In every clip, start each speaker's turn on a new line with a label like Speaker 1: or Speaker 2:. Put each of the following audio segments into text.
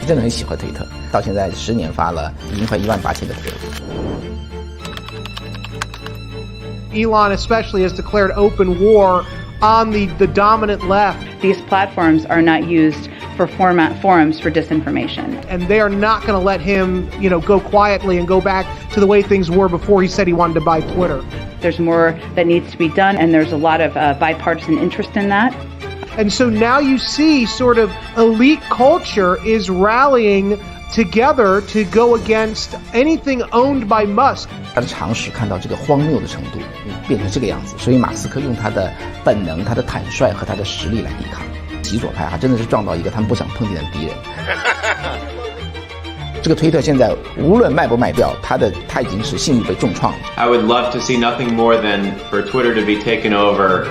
Speaker 1: 真的很喜欢推特，到现在10年发了已经快18000个推。
Speaker 2: Elon especially has declared open war on the dominant left.
Speaker 3: These platforms are not used for forums for disinformation.
Speaker 2: And they are not going to let him, go quietly and go back to the way things were before he said he wanted to buy Twitter.
Speaker 3: There's more that needs to be done, and there's a lot of bipartisan interest in that.
Speaker 2: And so now you see sort of elite culture is rallying together to go against anything owned by Musk.
Speaker 1: 他的常识看到这个荒谬的程度，变成这个样子，所以马斯克用他的本能、他的坦率和他的实力来抵抗。极左派真的是撞到一个他们不想碰见的敌人。这个推特现在无论卖不卖掉，他已经是信誉被重创了。
Speaker 4: I would love to see nothing more than for Twitter to be taken over.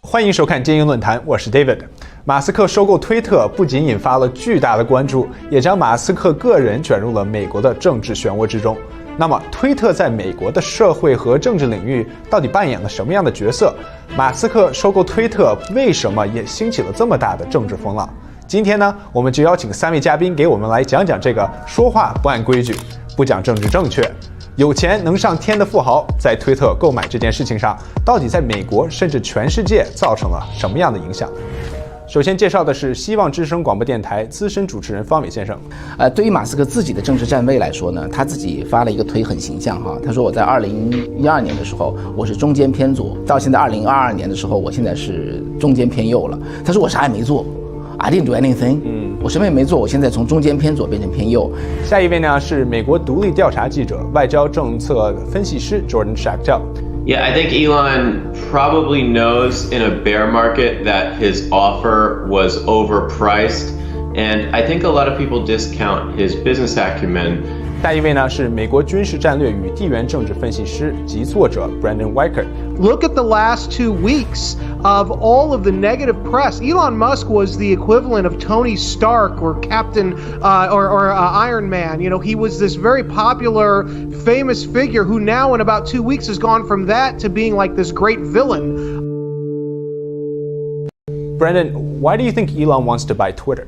Speaker 5: 欢迎收看精英论坛，我是 David。马斯克收购推特不仅引发了巨大的关注，也将马斯克个人卷入了美国的政治漩涡之中。那么，推特在美国的社会和政治领域到底扮演了什么样的角色？马斯克收购推特为什么也兴起了这么大的政治风浪？今天呢，我们就邀请3位嘉宾给我们来讲讲这个说话不按规矩、不讲政治正确、有钱能上天的富豪在推特购买这件事情上，到底在美国甚至全世界造成了什么样的影响？首先介绍的是希望之声广播电台资深主持人方伟先生。
Speaker 1: 对于马斯克自己的政治站位来说呢，他自己发了一个推很形象哈。他说我在2012年的时候我是中间偏左，到现在2022年的时候，我现在是中间偏右了。他说我啥也没做。I didn't do anything. 我什么也没做，我现在从中间偏左变成偏右。
Speaker 5: 下一位呢是美国独立调查记者、外交政策分析师 Jordan Schachtel。Yeah,
Speaker 4: I think Elon probably knows in a bear market that his offer was overpriced, and I think a lot of people discount his business acumen.
Speaker 5: 下一位呢是美国军事战略与地缘政治分析师及作者 Brandon Weichert。Look
Speaker 2: at the last 2 weeks of all of the negative press. Elon Musk was the equivalent of Tony Stark or Captain or Iron Man. He was this very popular, famous figure who now in about 2 weeks has gone from that to being like this great villain.
Speaker 5: Brandon, why do you think Elon wants to buy Twitter?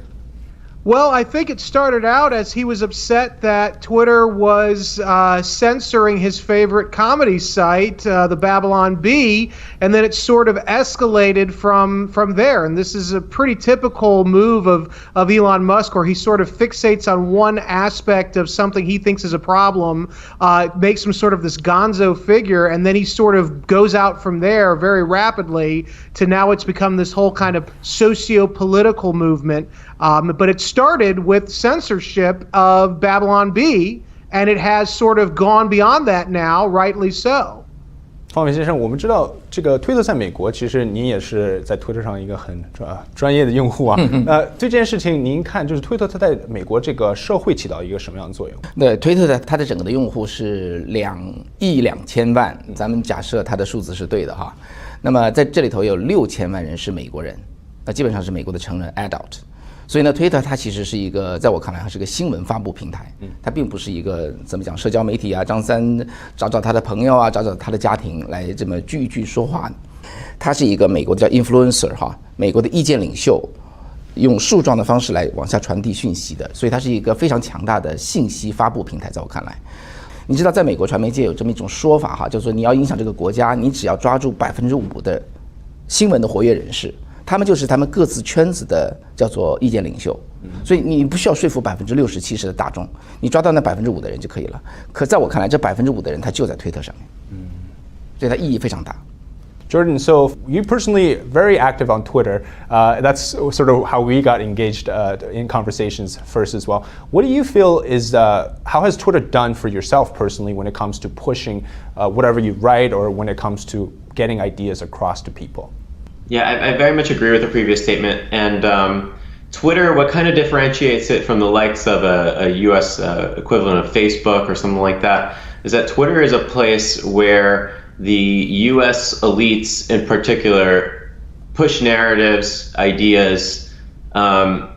Speaker 2: Well, I think it started out as he was upset that Twitter was censoring his favorite comedy site, the Babylon Bee, and then it sort of escalated from there. And this is a pretty typical move of Elon Musk, where he sort of fixates on one aspect of something he thinks is a problem, makes him sort of this gonzo figure, and then he sort of goes out from there very rapidly to now it's become this whole kind of socio-political movement. But it started with censorship of Babylon Bee, and it has sort of gone beyond that now, rightly so.
Speaker 5: 方伟先生，我们知道这个推特在美国，其实您也是在推特上一个很专业的用户啊。对这件事情，您看就是推特它在美国这个社会起到一个什么样的作用？
Speaker 1: 对，推特它的整个的用户是2.2亿咱们假设它的数字是对的哈。那么在这里头有6000万人是美国人，那基本上是美国的成人 adult。所以呢，推特它其实是一个，在我看来，它是个新闻发布平台，它并不是一个怎么讲社交媒体啊，张三找他的朋友啊，找他的家庭来这么聚一聚说话。它是一个美国的叫 influencer 哈，美国的意见领袖，用树状的方式来往下传递讯息的，所以它是一个非常强大的信息发布平台。在我看来，你知道，在美国传媒界有这么一种说法哈，就是说你要影响这个国家，你只要抓住5%的新闻的活跃人士。他们就是他们各自圈子的叫做意见领袖，所以你不需要说服60%、70%的大众，你抓到那5%的人就可以了。可在我看来，这5%的人他就在推特上面，所以它意义非常大。
Speaker 5: Jordan, so you personally very active on Twitter. That's sort of how we got engaged in conversations first as well. What do you feel is how has Twitter done for yourself personally when it comes to pushing whatever you write or when it comes to getting ideas across to people?
Speaker 4: Yeah, I very much agree with the previous statement. And Twitter, what kind of differentiates it from the likes of a US equivalent of Facebook or something like that, is that Twitter is a place where the US elites in particular push narratives, ideas.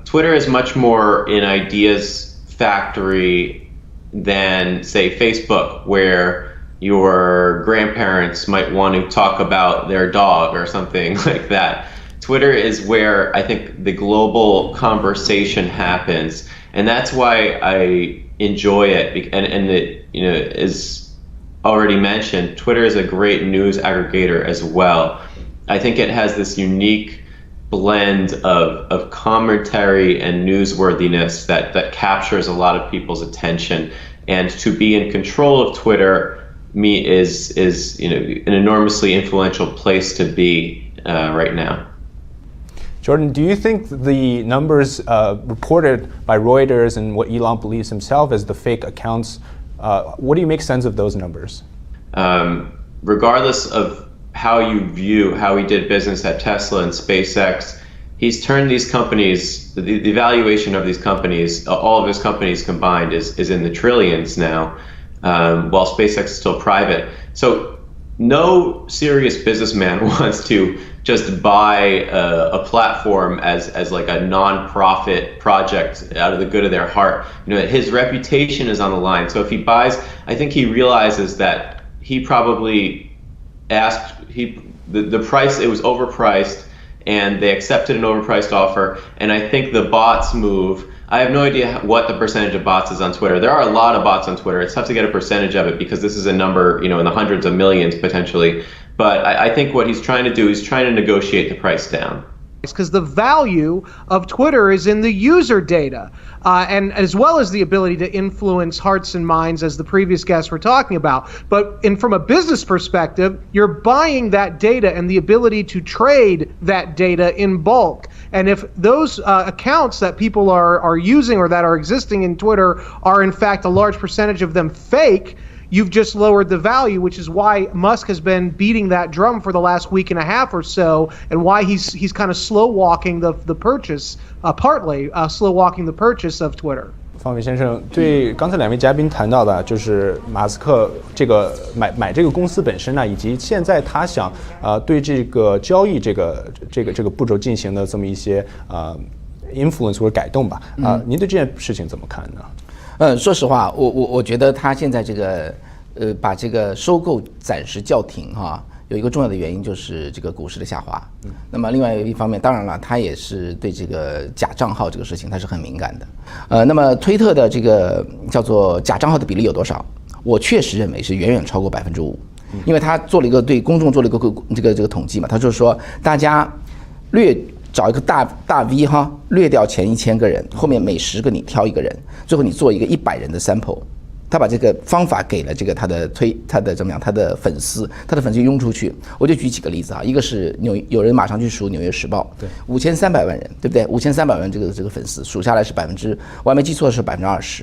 Speaker 4: Twitter is much more an ideas factory than, say, Facebook, where your grandparents might want to talk about their dog or something like that. Twitter is where I think the global conversation happens, and that's why I enjoy it. And it, as already mentioned, Twitter is a great news aggregator as well. I think it has this unique blend of commentary and newsworthiness that captures a lot of people's attention. And to be in control of Twitter is an enormously influential place to be right now.
Speaker 5: Jordan, do you think the numbers reported by Reuters and what Elon believes himself as the fake accounts, what do you make sense of those numbers?
Speaker 4: Regardless of how you view how he did business at Tesla and SpaceX, he's turned these companies, the valuation of these companies, all of his companies combined is in the trillions now, while SpaceX is still private. So no serious businessman wants to just buy a platform as like a non-profit project out of the good of their heart. His reputation is on the line. So if he buys, I think he realizes that he probably asked, the price, it was overpriced, and they accepted an overpriced offer. And I think the bots move, I have no idea what the percentage of bots is on Twitter. There are a lot of bots on Twitter. It's tough to get a percentage of it because this is a number, in the hundreds of millions potentially. But I think what he's trying to do is trying to negotiate the price down.
Speaker 2: Because the value of Twitter is in the user data, and as well as the ability to influence hearts and minds, as the previous guests were talking about. But from a business perspective, you're buying that data and the ability to trade that data in bulk. And if those accounts that people are using or that are existing in Twitter are in fact a large percentage of them fake, you've just lowered the value, which is why Musk has been beating that drum for the last week and a half or so, and why he's kind of slow walking the purchase, partly slow walking the purchase of Twitter.
Speaker 5: 方伟先生，对刚才两位嘉宾谈到的，就是马斯克这个买这个公司本身呢，以及现在他想对这个交易这个步骤进行的这么一些influence 或者改动吧，您对这件事情怎么看呢？
Speaker 1: 说实话，我觉得他现在这个把这个收购暂时叫停哈，有一个重要的原因就是这个股市的下滑。那么另外一方面，当然了，他也是对这个假账号这个事情他是很敏感的。那么推特的这个叫做假账号的比例有多少？我确实认为是远远超过5%，因为他做了一个对公众做了一个这个统计嘛，他就是说大家找一个大 V 哈，略掉前1000个人，后面每10个你挑一个人，最后你做一个100人的 sample。他把这个方法给了这个他的怎么样？他的粉丝拥出去。我就举几个例子啊，一个是有人马上去数《纽约时报》，对，5300万人，对不对？5300万这个粉丝数下来是我还没记错是20%，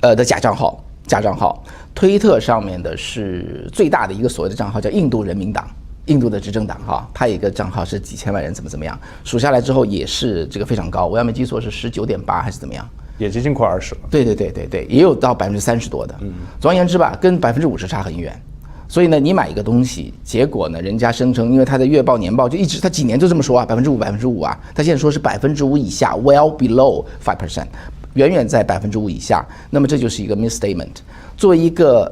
Speaker 1: 的假账号。推特上面的是最大的一个所谓的账号叫印度人民党。印度的执政党哈，他有一个账号是几千万人，怎么样？数下来之后也是这个非常高，我要没记错是19.8还是怎么样？
Speaker 5: 也接近快20了。
Speaker 1: 对，也有到30%多的。总而言之吧，跟50%差很远。所以呢，你买一个东西，结果呢，人家声称，因为他的月报年报就一直他几年就这么说啊，5%啊，他现在说是5%以下 ，well below 5%，远远在5%以下。那么这就是一个 misstatement。作为一个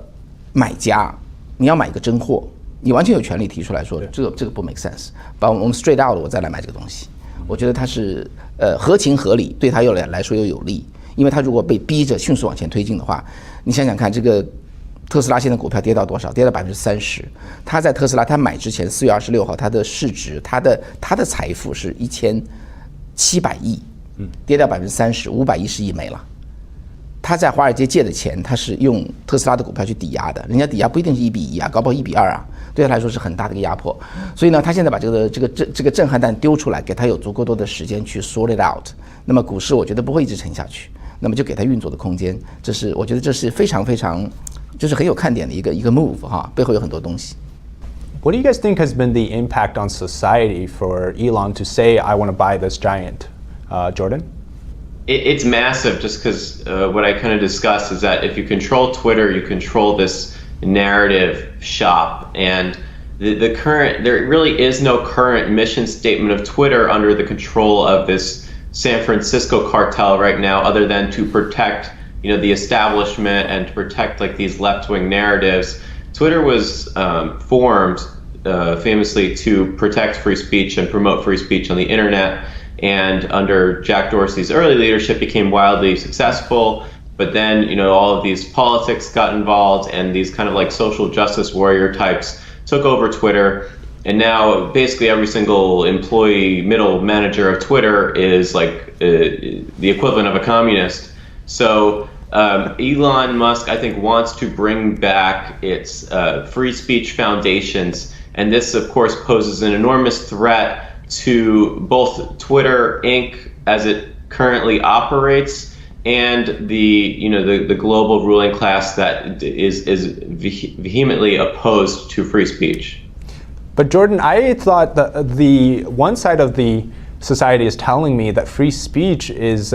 Speaker 1: 买家，你要买一个真货。你完全有权利提出来说这个不 make sense， 把我们 straight out 我再来买这个东西，我觉得它是合情合理，对他来说又有利，因为他如果被逼着迅速往前推进的话，你想想看，这个特斯拉现在股票跌到多少？跌到30%，他在特斯拉他买之前4月26号，他的市值，他的财富是1700亿，跌掉30%，510亿没了。他在华尔街借的钱，他是用特斯拉的股票去抵押的，人家抵押不一定是1比1啊，搞不好1比2啊，对他来说是很大的一个压迫。所以呢，他现在把这个震撼弹丢出来，给他有足够多的时间去 sort it out。那么股市我觉得不会一直沉下去，那么就给他运作的空间。我觉得这是非常非常，就是很有看点的一个 move 哈，背后有很多东西。
Speaker 5: What do you guys think has been the impact on society for Elon to say I want to buy this giant? Jordan?
Speaker 4: It's massive just because what I kind of discussed is that if you control Twitter, you control this narrative shop. And there really is no current mission statement of Twitter under the control of this San Francisco cartel right now, other than to protect the establishment and to protect like these left-wing narratives. Twitter was formed famously to protect free speech and promote free speech on the internet, and under Jack Dorsey's early leadership became wildly successful. But then, all of these politics got involved, and these kind of like social justice warrior types took over Twitter. And now basically every single employee, middle manager of Twitter is like the equivalent of a communist. So Elon Musk, I think, wants to bring back its free speech foundations. And this, of course, poses an enormous threat to both Twitter Inc. as it currently operates, and the global ruling class that is vehemently opposed to free speech.
Speaker 5: But Jordan, I thought that the one side of the society is telling me that free speech is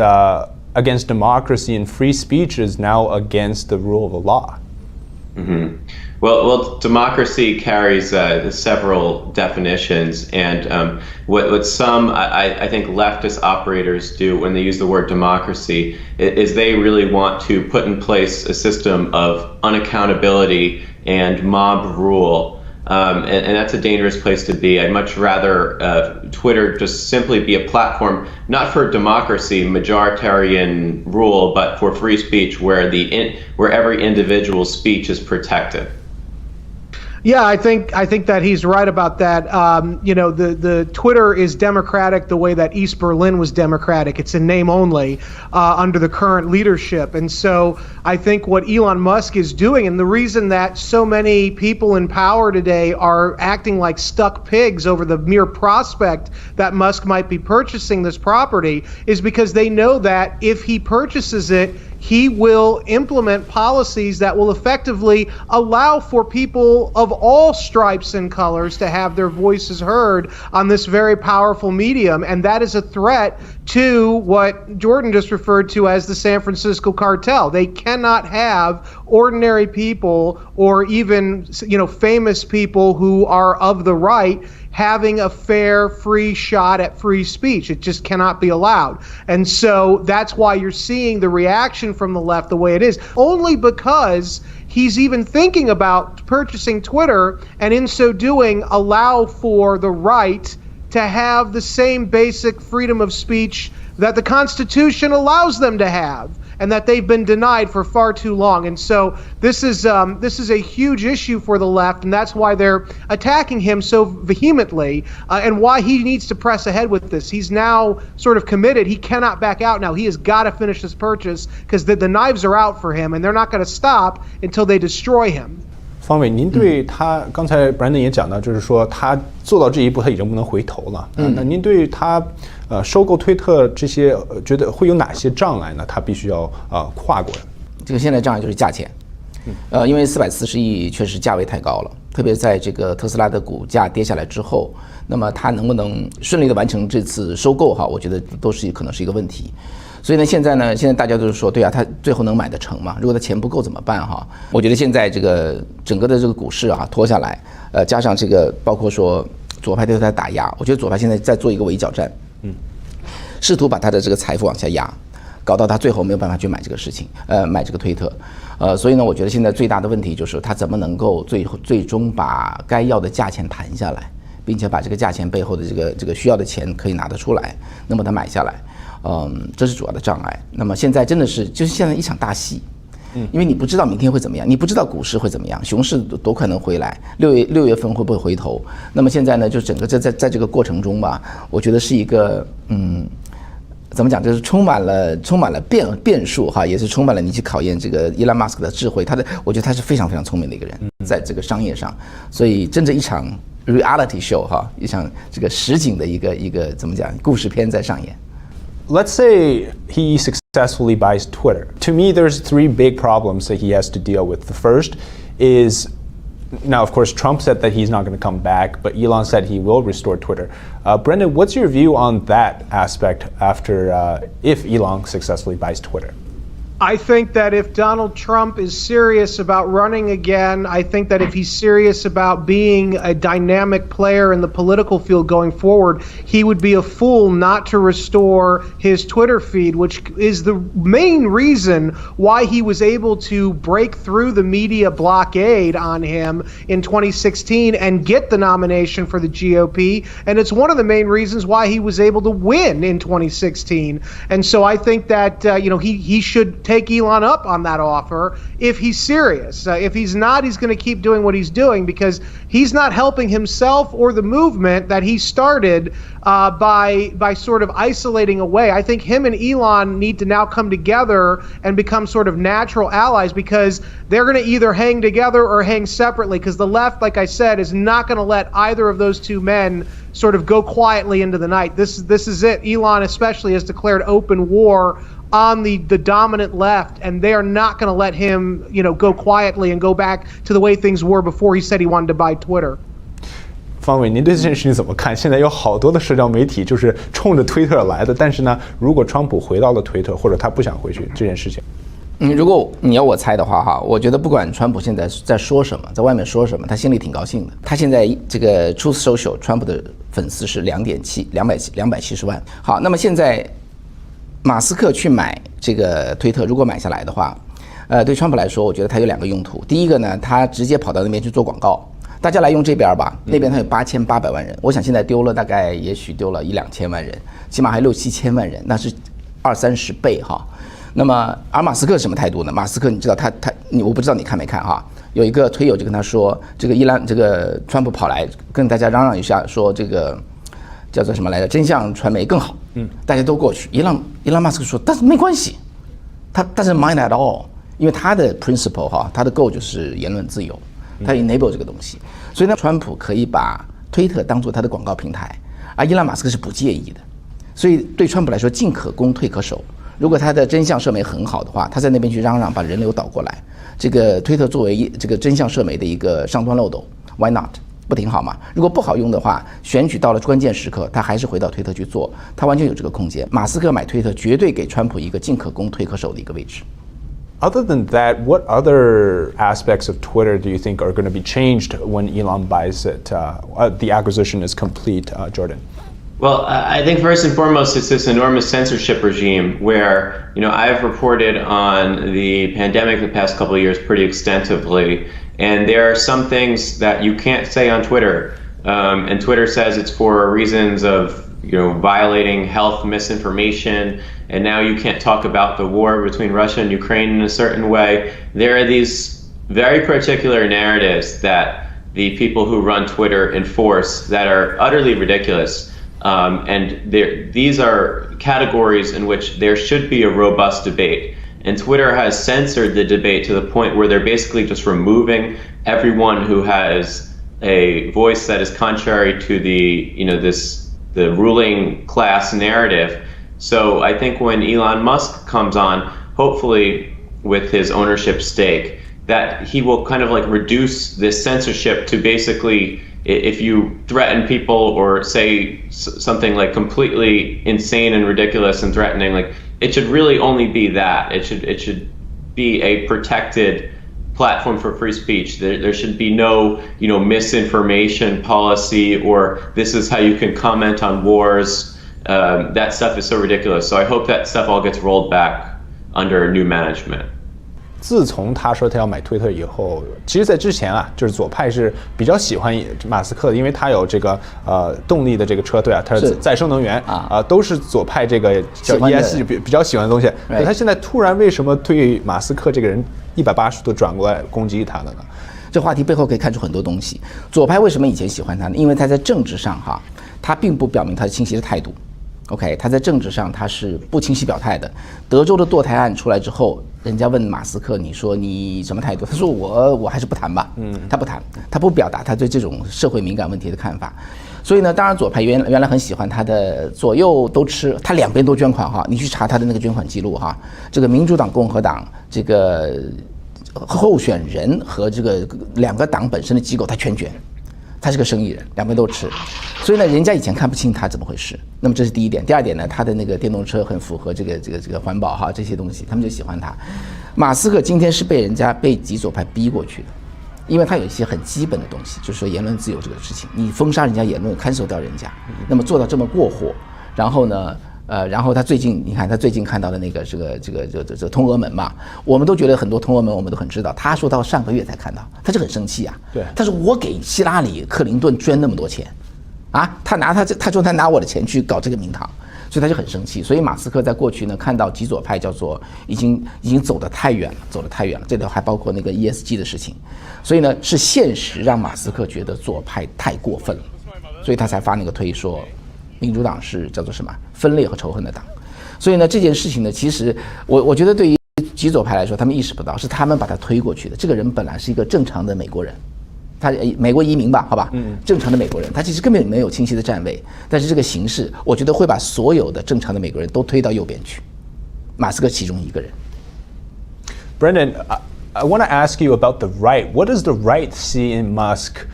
Speaker 5: against democracy, and free speech is now against the rule of the law.
Speaker 4: Mm-hmm. Well, democracy carries several definitions, and what some, I think, leftist operators do when they use the word democracy is they really want to put in place a system of unaccountability and mob rule, and that's a dangerous place to be. I'd much rather Twitter just simply be a platform not for democracy, majoritarian rule, but for free speech, where every individual's speech is protected.
Speaker 2: Yeah, I think that he's right about that. The Twitter is democratic the way that East Berlin was democratic. It's in name only under the current leadership. And so I think what Elon Musk is doing, and the reason that so many people in power today are acting like stuck pigs over the mere prospect that Musk might be purchasing this property, is because they know that if he purchases it, he will implement policies that will effectively allow for people of all stripes and colors to have their voices heard on this very powerful medium. And that is a threat to what Jordan just referred to as the San Francisco cartel. They cannot have ordinary people or even, famous people who are of the right having a fair, free shot at free speech. It just cannot be allowed. And so that's why you're seeing the reaction from the left the way it is, only because he's even thinking about purchasing Twitter, and in so doing allow for the right to have the same basic freedom of speech that the Constitution allows them to have, and that they've been denied for far too long. And so this is a huge issue for the left, and that's why they're attacking him so vehemently, and why he needs to press ahead with this. He's now sort of committed. He cannot back out now. He has got to finish this purchase, because the knives are out for him, and they're not going to stop until they destroy him.
Speaker 5: 方伟，您对他刚才 Brandon 也讲到，就是说他做到这一步，他已经不能回头了。那您对他收购推特这些，觉得会有哪些障碍呢？他必须要跨过的。
Speaker 1: 这个现在障碍就是价钱，因为440亿确实价位太高了，特别在这个特斯拉的股价跌下来之后，那么他能不能顺利的完成这次收购哈，我觉得都是可能是一个问题。所以呢，现在大家都是说，对啊，他最后能买得成吗？如果他钱不够怎么办哈？我觉得现在这个整个的这个股市啊拖下来，加上这个包括说左派对他打压，我觉得左派现在在做一个围剿战，试图把他的这个财富往下压，搞到他最后没有办法去买这个事情，买这个推特，所以呢，我觉得现在最大的问题就是他怎么能够最终把该要的价钱谈下来，并且把这个价钱背后的这个需要的钱可以拿得出来，能把它买下来。这是主要的障碍。那么现在真的是就是现在一场大戏，因为你不知道明天会怎么样，你不知道股市会怎么样，熊市多快能回来，6月份会不会回头？那么现在呢，就整个在这个过程中吧，我觉得是一个怎么讲，就是充满了变数哈，也是充满了你去考验这个伊隆马斯克的智慧。我觉得他是非常非常聪明的一个人，在这个商业上，所以真的一场 reality show 哈，一场这个实景的一个怎么讲故事片在上演。
Speaker 5: Let's say he successfully buys Twitter. To me, there's 3 big problems that he has to deal with. The first is, now of course Trump said that he's not going to come back, but Elon said he will restore Twitter. Brendan, what's your view on that aspect after if Elon successfully buys Twitter?
Speaker 2: I think that if Donald Trump is serious about running again, I think that if he's serious about being a dynamic player in the political field going forward, he would be a fool not to restore his Twitter feed, which is the main reason why he was able to break through the media blockade on him in 2016 and get the nomination for the GOP. And it's one of the main reasons why he was able to win in 2016. And so I think that, he should take Elon up on that offer if he's serious. If he's not, he's going to keep doing what he's doing because he's not helping himself or the movement that he started by sort of isolating away. I think him and Elon need to now come together and become sort of natural allies because they're going to either hang together or hang separately because the left, like I said, is not going to let either of those two men sort of go quietly into the night. This is it. Elon especially has declared open war on the dominant left, and they are not going to let him, go quietly and go back to the way things were before he said he wanted to buy Twitter.
Speaker 5: 方伟，您对这件事情怎么看？现在有好多的社交媒体就是冲着推特来的，但是呢，如果川普回到了推特，或者他不想回去这件事情，
Speaker 1: 如果你要我猜的话哈，我觉得不管川普现在在说什么，在外面说什么，他心里挺高兴的。他现在这个 Truth Social 川普的粉丝是270万。好，那么现在马斯克去买这个推特，如果买下来的话，对川普来说，我觉得他有2个用途。第一个呢，他直接跑到那边去做广告，大家来用这边吧，那边他有8800万人，我想现在丢了大概也许丢了1-2千万人，起码还6-7千万人，那是20-30倍哈。那么而马斯克什么态度呢？马斯克你知道我不知道你看没看哈？有一个推友就跟他说，这个川普跑来跟大家嚷嚷一下，说这个叫做什么来着？真相传媒更好，大家都过去。伊朗马斯克说，但是没关系，他doesn't mind at all， 因为他的 principle 哈，他的 goal 就是言论自由，他 enable 这个东西，所以呢，川普可以把推特当作他的广告平台，而伊朗马斯克是不介意的，所以对川普来说，进可攻，退可守。如果他的真相社媒很好的话，他在那边去嚷嚷，把人流导过来，这个推特作为这个真相社媒的一个上端漏斗 ，Why not？ 不挺好吗？如果不好用的话，选举到了关键时刻，他还是回到推特去做，他完全有这个空间。马斯克买推特绝对给川普一个进可攻、退可守的一个位置。
Speaker 5: Other than that, what other aspects of Twitter do you think are going to be changed when Elon buys it? The acquisition is complete, Jordan.
Speaker 4: Well, I think first and foremost, it's this enormous censorship regime where, I've reported on the pandemic the past couple of years pretty extensively, and there are some things that you can't say on Twitter, and Twitter says it's for reasons of, violating health misinformation, and now you can't talk about the war between Russia and Ukraine in a certain way. There are these very particular narratives that the people who run Twitter enforce that are utterly ridiculous. And these are categories in which there should be a robust debate. And Twitter has censored the debate to the point where they're basically just removing everyone who has a voice that is contrary to the ruling class narrative. So I think when Elon Musk comes on, hopefully with his ownership stake, that he will kind of like reduce this censorship to basically, if you threaten people or say something like completely insane and ridiculous and threatening, like it should really only be that. It should be a protected platform for free speech. There should be no, misinformation policy or this is how you can comment on wars. That stuff is so ridiculous. So I hope that stuff all gets rolled back under new management.
Speaker 5: 自从他说他要买推特以后，其实在之前啊，就是左派是比较喜欢马斯克的，因为他有这个动力的这个车队啊，他是再生能源都是左派这个叫 ESG 比较喜欢的东西。可他现在突然为什么对马斯克这个人180度转过来攻击他了呢？
Speaker 1: 这话题背后可以看出很多东西。左派为什么以前喜欢他呢？因为他在政治上他并不表明他清晰的态度。OK， 他在政治上他是不清晰表态的。德州的堕胎案出来之后，人家问马斯克，你说你什么态度？他说我还是不谈吧。他不谈，他不表达他对这种社会敏感问题的看法。所以呢，当然左派原来很喜欢他的左右都吃，他两边都捐款你去查他的那个捐款记录这个民主党、共和党这个候选人和这个两个党本身的机构他全捐。他是个生意人，两边都吃，所以呢，人家以前看不清他怎么回事。那么这是第一点。第二点呢，他的那个电动车很符合这个环保哈，这些东西他们就喜欢他。马斯克今天是被极左派逼过去的，因为他有一些很基本的东西，就是说言论自由这个事情，你封杀人家言论，cancel掉人家，那么做到这么过火，然后呢？然后他最近，你看他最近看到的那个这个通俄门嘛，我们都觉得很多通俄门我们都很知道，他说到上个月才看到，他就很生气啊。
Speaker 5: 对，
Speaker 1: 他说我给希拉里、克林顿捐那么多钱，啊，他说他拿我的钱去搞这个名堂，所以他就很生气。所以马斯克在过去呢，看到极左派叫做已经走得太远了，这里还包括那个 ESG 的事情，所以呢是现实让马斯克觉得左派太过分了，所以他才发那个推说。民主党是叫做什么分裂和仇恨的党，所以呢这件事情呢，其实我觉得对于极左派来说，他们意识不到是他们把他推过去的。这个人本来是一个正常的美国人，他美国移民吧，好吧，正常的美国人，他其实根本没有清晰的站位，但是这个形势，我觉得会把所有的正常的美国人都推到右边去，马斯克其中一个人。
Speaker 5: Brendan, I want to ask you about the right. What does the right see in Musk?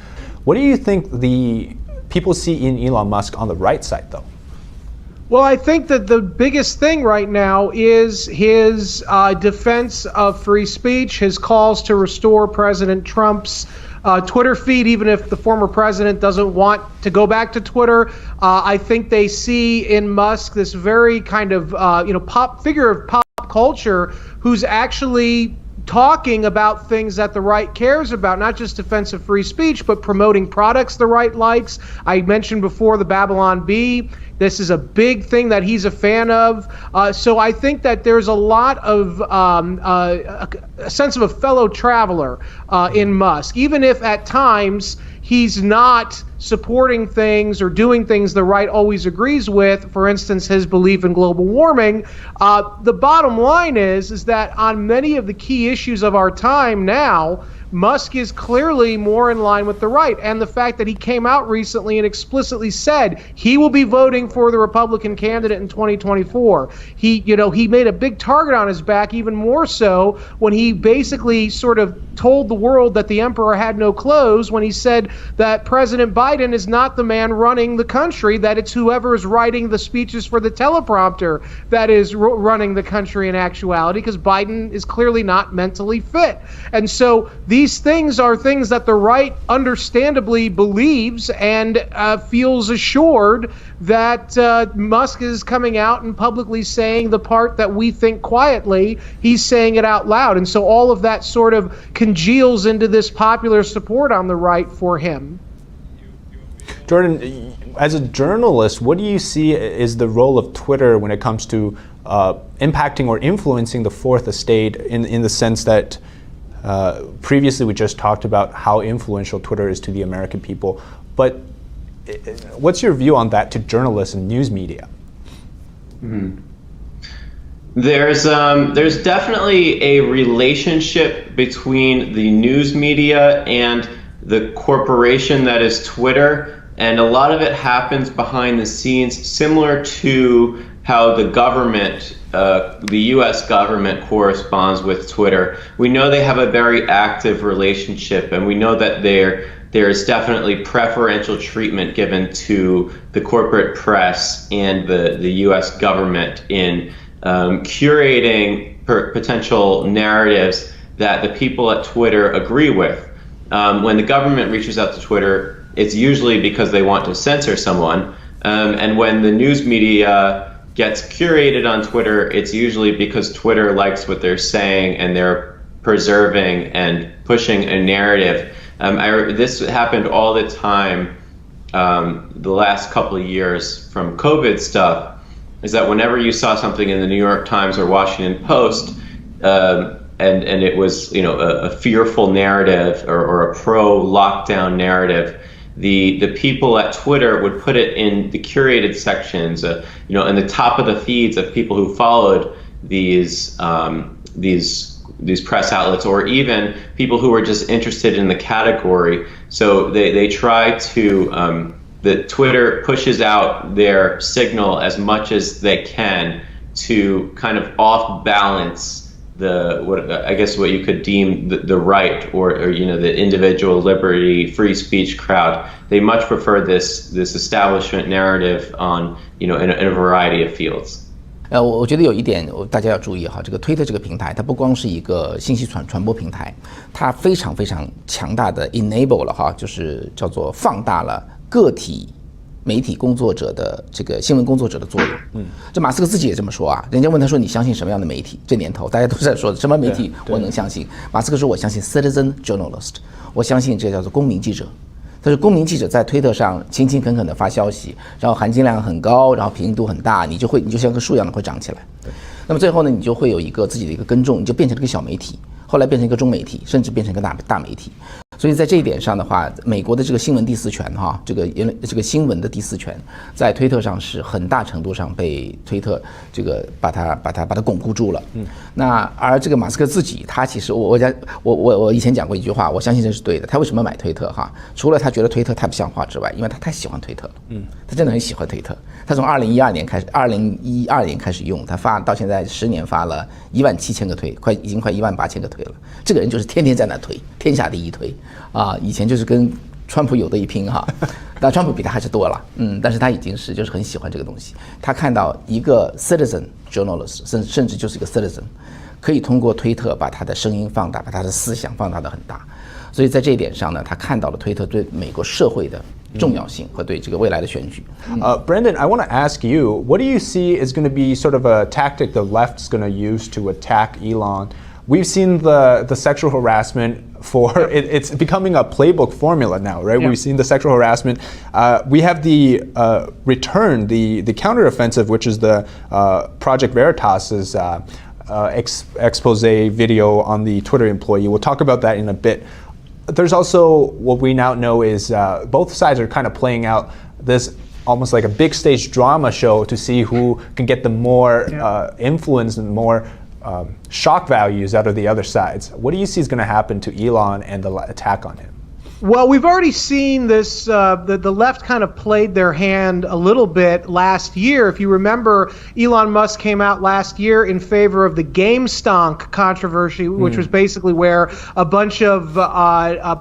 Speaker 5: What do you think the people see in Elon Musk on the right side, though?
Speaker 2: Well, I think that the biggest thing right now is his defense of free speech, his calls to restore President Trump's Twitter feed, even if the former president doesn't want to go back to Twitter. I think they see in Musk this very kind of figure of pop culture who's actually talking about things that the right cares about, not just defense of free speech, but promoting products the right likes. I mentioned before the Babylon Bee. This is a big thing that he's a fan of. So I think that there's a lot of a sense of a fellow traveler in Musk, even if at times he's not supporting things or doing things the right always agrees with, for instance, his belief in global warming. The bottom line is that on many of the key issues of our time now, Musk is clearly more in line with the right. And the fact that he came out recently and explicitly said he will be voting for the Republican candidate in 2024. He made a big target on his back, even more so when he basically sort of told the world that the emperor had no clothes when he said that President Biden is not the man running the country, that it's whoever is writing the speeches for the teleprompter that is running the country in actuality, because Biden is clearly not mentally fit. And so these things are things that the right understandably believes and feels assured that Musk is coming out and publicly saying the part that we think quietly, he's saying it out loud. And so all of that sort of congeals into this popular support on the right for him.
Speaker 5: Jordan, as a journalist, what do you see is the role of Twitter when it comes to impacting or influencing the fourth estate in the sense that previously we just talked about how influential Twitter is to the American people, but what's your view on that to journalists and news media?
Speaker 4: Mm-hmm. There's definitely a relationship between the news media and the corporation that is Twitter, and a lot of it happens behind the scenes, similar to how the government, the U.S. government corresponds with Twitter. We know they have a very active relationship, and we know that there's definitely preferential treatment given to the corporate press and the U.S. government in curating potential narratives that the people at Twitter agree with. When the government reaches out to Twitter, it's usually because they want to censor someone. And when the news media gets curated on Twitter, it's usually because Twitter likes what they're saying and they're preserving and pushing a narrative. This happened all the time the last couple of years from COVID stuff, is that whenever you saw something in the New York Times or Washington Post, and it was a fearful narrative or a pro-lockdown narrative, the people at Twitter would put it in the curated sections, in the top of the feeds of people who followed these press outlets, or even people who were just interested in the category. So they try to, that Twitter pushes out their signal as much as they can to kind of off balance what you could deem the right or the individual liberty, free speech crowd. They much prefer this establishment narrative on in a variety of fields.
Speaker 1: 我觉得有一点大家要注意哈，这个推特这个平台，它不光是一个信息传播平台，它非常非常强大的 enable 了哈，就是叫做放大了个体媒体工作者的这个新闻工作者的作用。这马斯克自己也这么说啊，人家问他说你相信什么样的媒体？这年头大家都在说什么媒体我能相信？马斯克说我相信 citizen journalist， 我相信这叫做公民记者。他说公民记者在推特上勤勤恳恳的发消息，然后含金量很高，然后频度很大，你就像个树一样的会长起来。那么最后呢，你就会有一个自己的一个耕种，你就变成了一个小媒体，后来变成一个中媒体，甚至变成一个大媒体。所以在这一点上的话，美国的这个新闻第四权哈，这个新闻的第四权，在推特上是很大程度上被推特这个把它巩固住了。那而这个马斯克自己，他其实我以前讲过一句话，我相信这是对的。他为什么买推特哈？除了他觉得推特太不像话之外，因为他太喜欢推特了。他真的很喜欢推特。他从2012年开始用，他到现在10年发了17000个推，已经快18000个推了。这个人就是天天在那推，天下第一推。以前就是跟川普有的一拼哈，但川普比他还是多了，但是他已经是就是很喜欢这个东西。他看到一个 citizen journalist， 甚至就是一个 citizen， 可以通过推特把他的声音放大，把他的思想放大得很大。所以在这一点上呢，他看到了推特对美国社会的重要性和对这个未来的选举。
Speaker 5: Brendan, I want to ask you, what do you see is going to be sort of a tactic the left's going to use to attack Elon? We've seen the sexual harassment it's becoming a playbook formula now, right? We've seen the sexual harassment. We have the return, the counteroffensive, which is the Project Veritas's expose video on the Twitter employee. We'll talk about that in a bit. There's also what we now know is both sides are kind of playing out this almost like a big stage drama show to see who can get the more influence and more shock values out of the other sides. What do you see is going to happen to Elon and the attack on him?
Speaker 2: Well, we've already seen this, the left kind of played their hand a little bit last year. If you remember, Elon Musk came out last year in favor of the GameStonk controversy, which was basically where a bunch of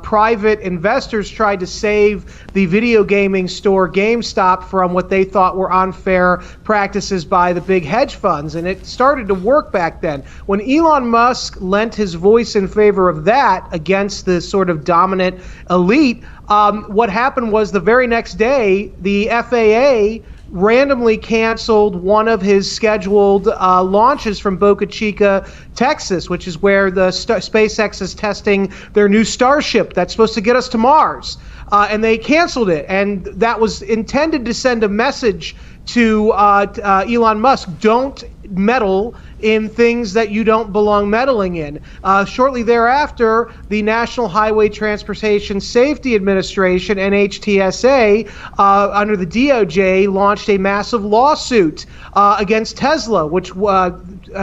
Speaker 2: private investors tried to save the video gaming store GameStop from what they thought were unfair practices by the big hedge funds. And it started to work back then. When Elon Musk lent his voice in favor of that against the sort of dominant elite, what happened was the very next day, the FAA randomly canceled one of his scheduled launches from Boca Chica, Texas, which is where the SpaceX is testing their new Starship that's supposed to get us to Mars. And they canceled it. And that was intended to send a message to Elon Musk: don't meddle in things that you don't belong meddling in. Shortly thereafter, the National Highway Transportation Safety Administration, NHTSA, under the DOJ, launched a massive lawsuit against Tesla, which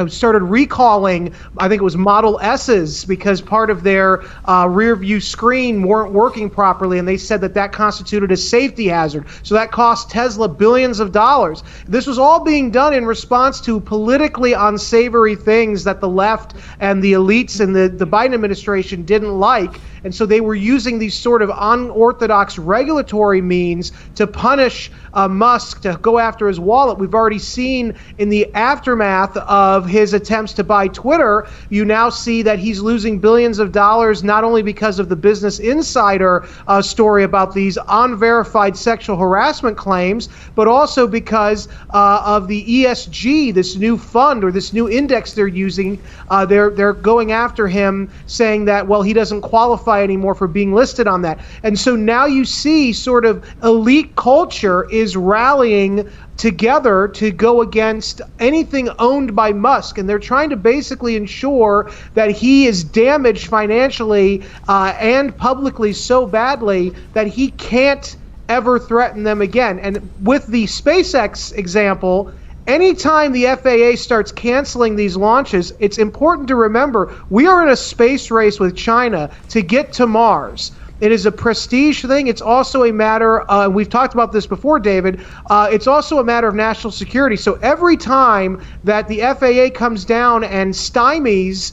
Speaker 2: started recalling, I think it was Model S's, because part of their rear view screen weren't working properly, and they said that constituted a safety hazard. So that cost Tesla billions of dollars. This was all being done in response to politically unsavory things that the left and the elites and the Biden administration didn't like. And so they were using these sort of unorthodox regulatory means to punish Musk, to go after his wallet. We've already seen in the aftermath of his attempts to buy Twitter, you now see that he's losing billions of dollars, not only because of the Business Insider story about these unverified sexual harassment claims, but also because of the ESG, this new fund or this new index they're using. They're going after him, saying that, well, he doesn't qualify anymore for being listed on that. And so now you see sort of elite culture is rallying together to go against anything owned by Musk, and they're trying to basically ensure that he is damaged financially and publicly so badly that he can't ever threaten them again. And with the SpaceX example, anytime the FAA starts canceling these launches, it's important to remember we are in a space race with China to get to Mars. It is a prestige thing. It's also a matter, we've talked about this before, David, it's also a matter of national security. So every time that the FAA comes down and stymies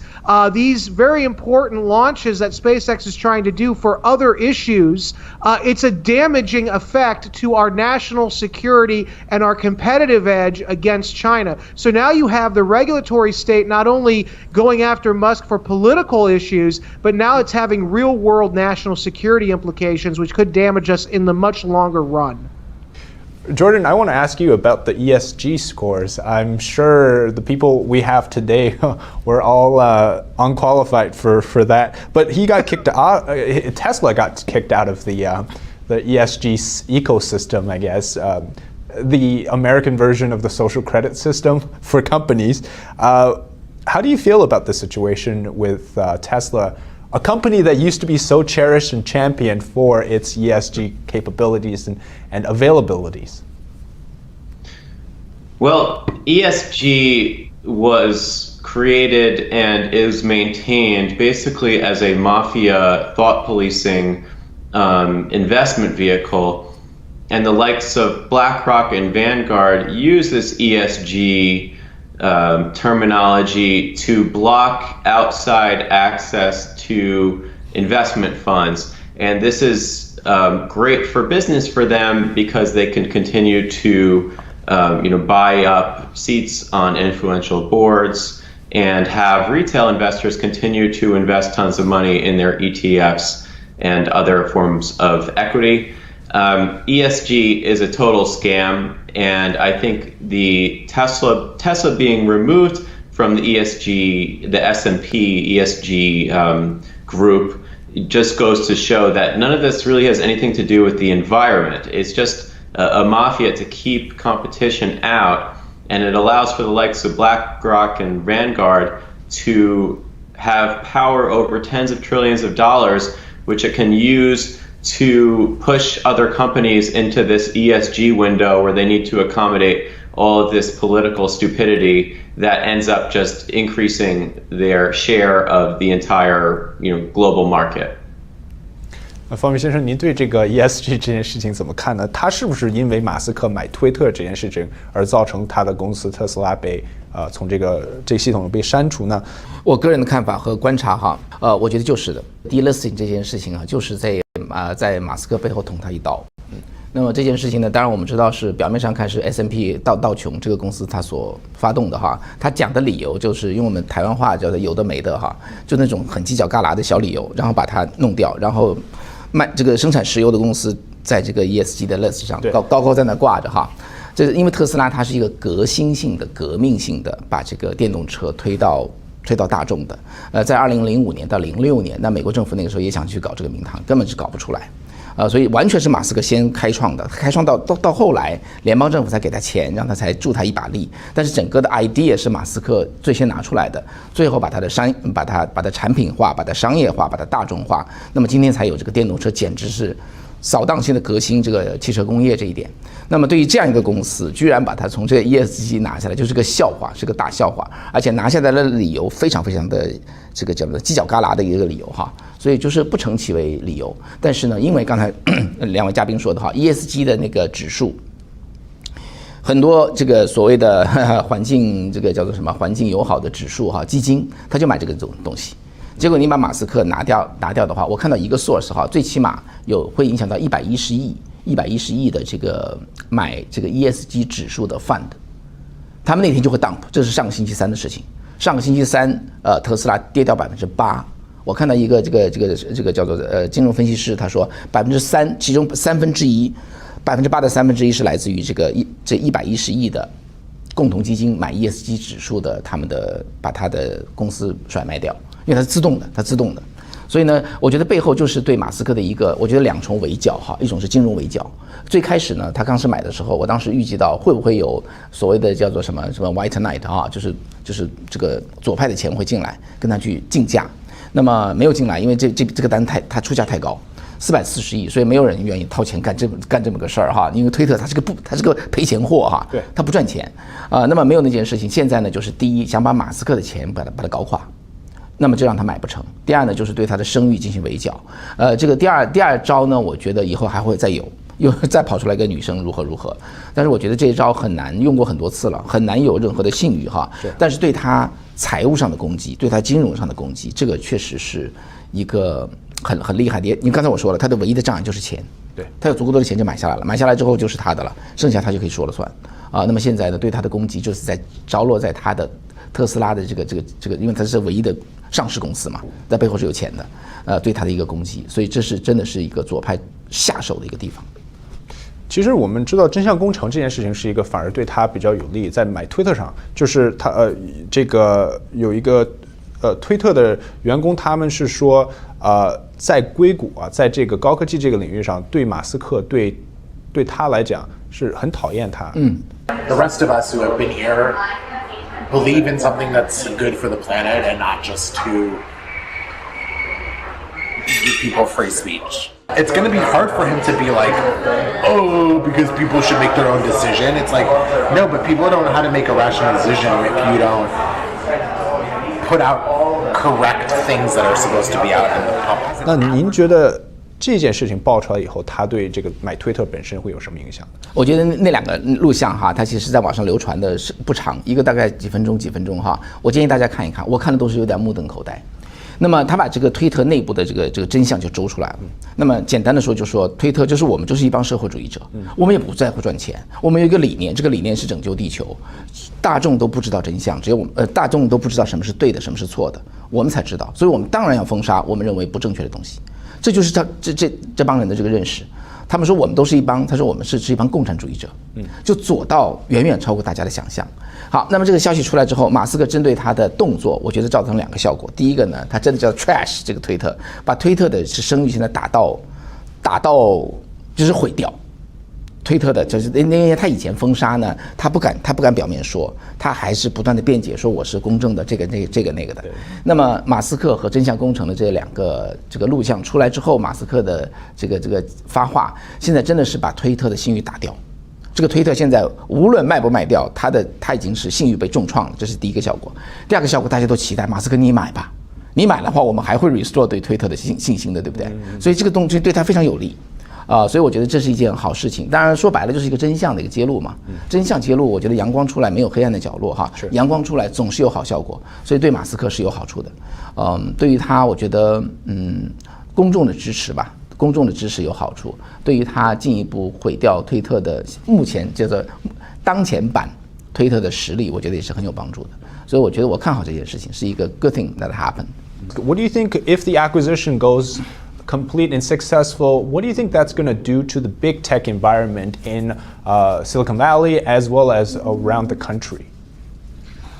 Speaker 2: these very important launches that SpaceX is trying to do for other issues, it's a damaging effect to our national security and our competitive edge against China. So now you have the regulatory state not only going after Musk for political issues, but now it's having real-world national security implications, which could damage us in the much longer run.
Speaker 5: Jordan, I want to ask you about the ESG scores. I'm sure the people we have today were all unqualified for that. But he got kicked out. Tesla got kicked out of the ESG ecosystem, I guess. The American version of the social credit system for companies. How do you feel about the situation with Tesla, a company that used to be so cherished and championed for its ESG capabilities and availabilities?
Speaker 4: Well, ESG was created and is maintained basically as a mafia thought policing investment vehicle. And the likes of BlackRock and Vanguard use this ESG terminology to block outside access to investment funds. And this is great for business for them because they can continue to buy up seats on influential boards and have retail investors continue to invest tons of money in their ETFs and other forms of equity. ESG is a total scam, and I think the Tesla being removed from the ESG, the S&P ESG group, just goes to show that none of this really has anything to do with the environment. It's just a mafia to keep competition out, and it allows for the likes of BlackRock and Vanguard to have power over tens of trillions of dollars, which it can use to push other companies into this ESG window where they need to accommodate all of this political stupidity that ends up just increasing their share of the entire global market.
Speaker 5: 方明先生，您对这个 ESG 这件事情怎么看呢？他是不是因为马斯克买推特这件事情而造成他的公司特斯拉被从这个系统被删除呢？
Speaker 1: 我个人的看法和观察哈，我觉得就是的。delisting 这件事情啊，就是在马斯克背后捅他一刀。那么这件事情呢，当然我们知道是表面上看是 S&P 道琼这个公司他所发动的哈，他讲的理由就是用我们台湾话叫做有的没的哈，就那种很犄角旮旯的小理由，然后把它弄掉，然后这个生产石油的公司在这个 ESG 的 list 上高在那挂着哈。这是因为特斯拉它是一个革新性的、革命性的把这个电动车推到大众的。在2005年到06年，那美国政府那个时候也想去搞这个名堂，根本是搞不出来。所以完全是马斯克先开创的，开创到后来，联邦政府才给他钱，让他才助他一把力。但是整个的 idea 是马斯克最先拿出来的，最后把它产品化，把它商业化，把它大众化。那么今天才有这个电动车，简直是扫荡性的革新这个汽车工业这一点。那么对于这样一个公司，居然把它从这个 ESG 拿下来，就是个笑话，是个大笑话。而且拿下来的理由非常非常的这个叫做犄角旮旯的一个理由哈。所以就是不成其为理由，但是呢，因为刚才两位嘉宾说的哈 ，ESG 的那个指数，很多这个所谓的环境这个叫做什么环境友好的指数哈，基金他就买这个东西，结果你把马斯克拿掉的话，我看到一个 source 哈，最起码会影响到110亿的这个买这个 ESG 指数的 fund， 他们那天就会 dump， 这是上个星期三的事情，上个星期三特斯拉跌掉8%。我看到一个这个叫做金融分析师，他说3%，其中1/3，8%的1/3是来自于这110亿的共同基金买 ESG 指数的，他们把他的公司甩卖掉，因为它是自动的，所以呢，我觉得背后就是对马斯克的一个，我觉得2重围剿哈，一种是金融围剿。最开始呢，他刚是买的时候，我当时预计到会不会有所谓的叫做什么 white knight 啊，就是这个左派的钱会进来跟他去竞价。那么没有进来，因为这个单它出价太高，440亿，所以没有人愿意掏钱干这么个事儿哈。因为推特它是个赔钱货哈，
Speaker 5: 对，
Speaker 1: 它不赚钱那么没有那件事情。现在呢，就是第一想把马斯克的钱把它搞垮，那么这让他买不成。第二呢，就是对他的声誉进行围剿。这个第二招呢，我觉得以后还会再又再跑出来一个女生如何，但是我觉得这一招很难，用过很多次了，很难有任何的信誉哈。但是对他财务上的攻击，对他金融上的攻击，这个确实是一个很厉害的。你刚才我说了，他的唯一的障碍就是钱，
Speaker 5: 对，他
Speaker 1: 有足够多的钱就买下来了，买下来之后就是他的了，剩下他就可以说了算啊。那么现在呢，对他的攻击就是在着落在他的特斯拉的这个，因为他是唯一的上市公司嘛，在背后是有钱的，对他的一个攻击，所以这是真的是一个左派下手的一个地方。
Speaker 5: 其实我们知道真相工程这件事情是一个反而对他比较有利，在买推特上，就是他这个有一个推特的员工，他们是说在硅谷啊，在这个高科技这个领域上，对马斯克对他来讲是很讨厌他。
Speaker 6: The rest of us who have been here believe in something that's good for the planet and not just to give people free speech. It's going to be hard for him to be like, oh, because people should make their own decision. It's like, no, but people don't know how to make a rational decision if you don't put out correct things that are supposed to be out in the public.
Speaker 5: 那您觉得这件事情爆出来以后，他对这个买推特本身会有什么影响？
Speaker 1: 我觉得那2个录像哈，它其实在网上流传的是不长，一个大概几分钟哈。我建议大家看一看，我看的都是有点目瞪口呆。那么他把这个推特内部的这个真相就揪出来了。那么简单的说，就说推特就是我们就是一帮社会主义者，我们也不在乎赚钱，我们有一个理念，这个理念是拯救地球。大众都不知道真相，只有大众都不知道什么是对的，什么是错的，我们才知道。所以我们当然要封杀我们认为不正确的东西。这就是这帮人的这个认识。他们说我们都是一帮，他说我们是一帮共产主义者，就左到远远超过大家的想象。好，那么这个消息出来之后，马斯克针对他的动作，我觉得造成2个效果。第一个呢，他真的叫 trash 这个推特，把推特的声誉现在打到就是毁掉。推特的就是因为他以前封杀呢，他不敢表面说，他还是不断的辩解说我是公正的，这个那个的。那么马斯克和真相工程的这2个这个录像出来之后，马斯克的这个发话，现在真的是把推特的信誉打掉。这个推特现在无论卖不卖掉，他已经是信誉被重创了，这是第一个效果。第2个效果，大家都期待马斯克你买吧，你买的话，我们还会 restore 对推特的信心的，对不对？所以这个东西对他非常有利。所以我觉得这是一件好事情。当然说白了就是一个真相的一个揭露嘛。真相揭露，我觉得阳光出来没有黑暗的角落哈。阳光出来总是有好效果，所以对马斯克是有好处的。对于他，我觉得公众的支持吧，公众的支持有好处。对于他进一步毁掉推特的目前叫做当前版推特的实力，我觉得也是很有帮助的。所以我觉得我看好这件事情是一个 good thing that happened.
Speaker 5: What do you think if the acquisition goes complete and successful? What do you think that's going to do to the big tech environment in Silicon Valley as well as around the country?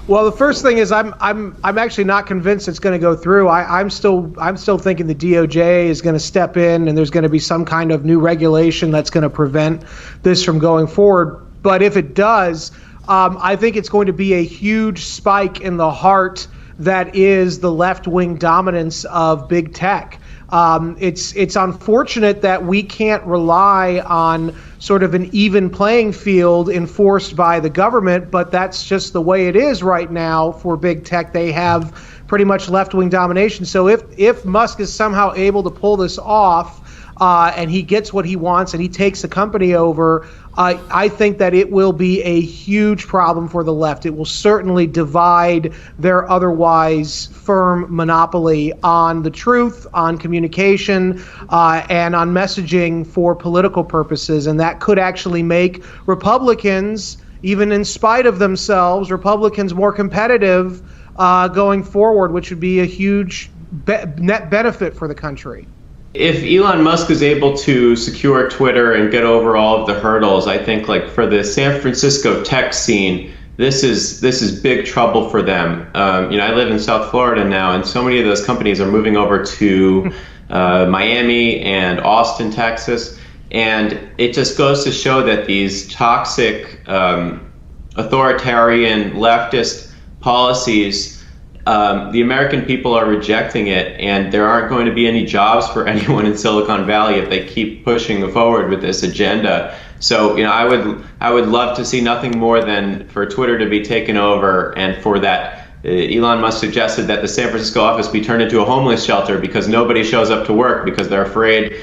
Speaker 2: Well, the first thing is I'm actually not convinced it's going to go through. I'm still thinking the DOJ is going to step in and there's going to be some kind of new regulation that's going to prevent this from going forward. But if it does, I think it's going to be a huge spike in the heart that is the left-wing dominance of big tech. It's unfortunate that we can't rely on sort of an even playing field enforced by the government, but that's just the way it is right now for big tech. They have pretty much left-wing domination. So if Musk is somehow able to pull this off, and he gets what he wants and he takes the company over, I think that it will be a huge problem for the left. It will certainly divide their otherwise firm monopoly on the truth, on communication, and on messaging for political purposes. And that could actually make Republicans, even in spite of themselves, Republicans more competitive going forward, which would be a huge net benefit for the country.
Speaker 4: If Elon Musk is able to secure Twitter and get over all of the hurdles, I think like for the San Francisco tech scene, this is big trouble for them. I live in South Florida now, and so many of those companies are moving over to Miami and Austin, Texas, and it just goes to show that these toxic, authoritarian, leftist policies, the American people are rejecting it, and there aren't going to be any jobs for anyone in Silicon Valley if they keep pushing forward with this agenda. So, I would love to see nothing more than for Twitter to be taken over and for that Elon Musk suggested that the San Francisco office be turned into a homeless shelter because nobody shows up to work because they're afraid,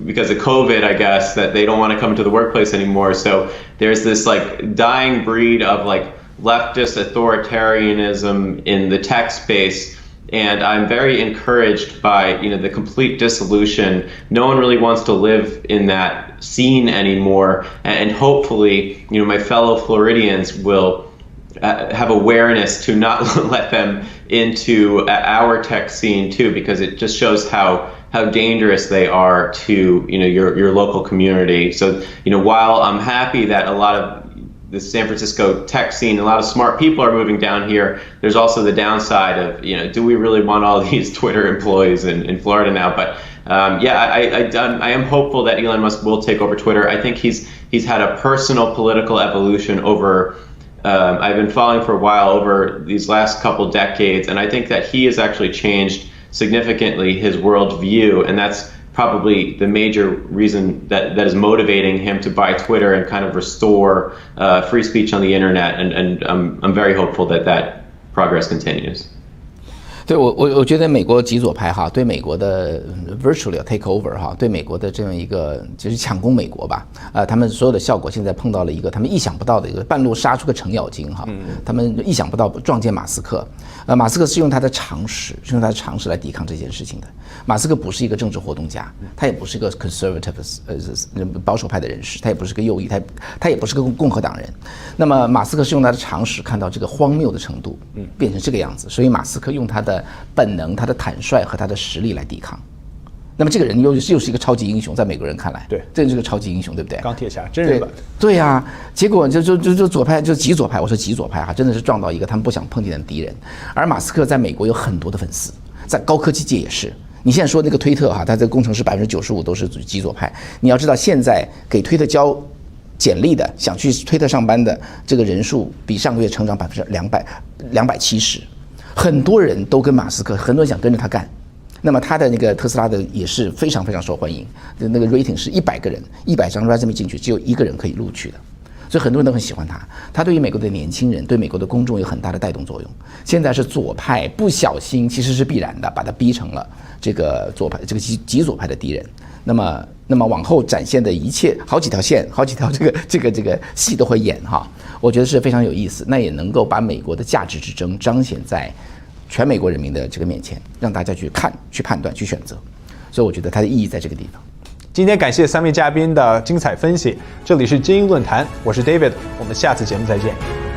Speaker 4: because of COVID, I guess, that they don't want to come to the workplace anymore. So there's this like dying breed of like leftist authoritarianism in the tech space. And I'm very encouraged by, the complete dissolution. No one really wants to live in that scene anymore. And hopefully, my fellow Floridians will have awareness to not let them into our tech scene too, because it just shows how dangerous they are to your local community. So while I'm happy that a lot of the San Francisco tech scene, a lot of smart people are moving down here, there's also the downside of do we really want all these Twitter employees in Florida now? But I am hopeful that Elon Musk will take over Twitter. I think he's had a personal political evolution over. I've been following for a while over these last couple decades, and I think that he has actually changed significantly his worldview, and that's probably the major reason that is motivating him to buy Twitter and kind of restore free speech on the internet. And I'm very hopeful that progress continues.
Speaker 1: 对我觉得美国极左派哈，对美国的 virtually take over 哈，对美国的这样一个就是抢攻美国吧，他们所有的效果现在碰到了一个他们意想不到的一个半路杀出个程咬金哈，他们意想不到撞见马斯克，马斯克是用他的常识，来抵抗这件事情的。马斯克不是一个政治活动家，他也不是一个 conservative 保守派的人士，他也不是个右翼，他也不是个共和党人。那么马斯克是用他的常识看到这个荒谬的程度，变成这个样子，所以马斯克用他的本能、他的坦率和他的实力来抵抗。那么这个人又是一个超级英雄，在美国人看来，对，这是个超级英雄，对不对？
Speaker 5: 钢铁侠真人版。
Speaker 1: 对呀，结果就左派，就极左派，我说极左派哈，真的是撞到一个他们不想碰见的敌人。而马斯克在美国有很多的粉丝，在高科技界也是。你现在说那个推特哈，他的工程师95%都是极左派。你要知道，现在给推特交简历的，想去推特上班的这个人数，比上个月成长270%。很多人都跟马斯克，很多人想跟着他干。那么他的那个特斯拉的也是非常非常受欢迎，那个 rating 是100个人，100张 resume 进去，只有1个人可以录取的。所以很多人都很喜欢他，他对于美国的年轻人、对美国的公众有很大的带动作用。现在是左派不小心，其实是必然的，把他逼成了这个左派、这个极左派的敌人。那么往后展现的一切，好几条线、好几条这个戏都会演哈，我觉得是非常有意思。那也能够把美国的价值之争彰显在全美国人民的这个面前，让大家去看、去判断、去选择。所以我觉得它的意义在这个地方。
Speaker 5: 今天感谢3位嘉宾的精彩分析，这里是精英论坛，我是 David， 我们下次节目再见。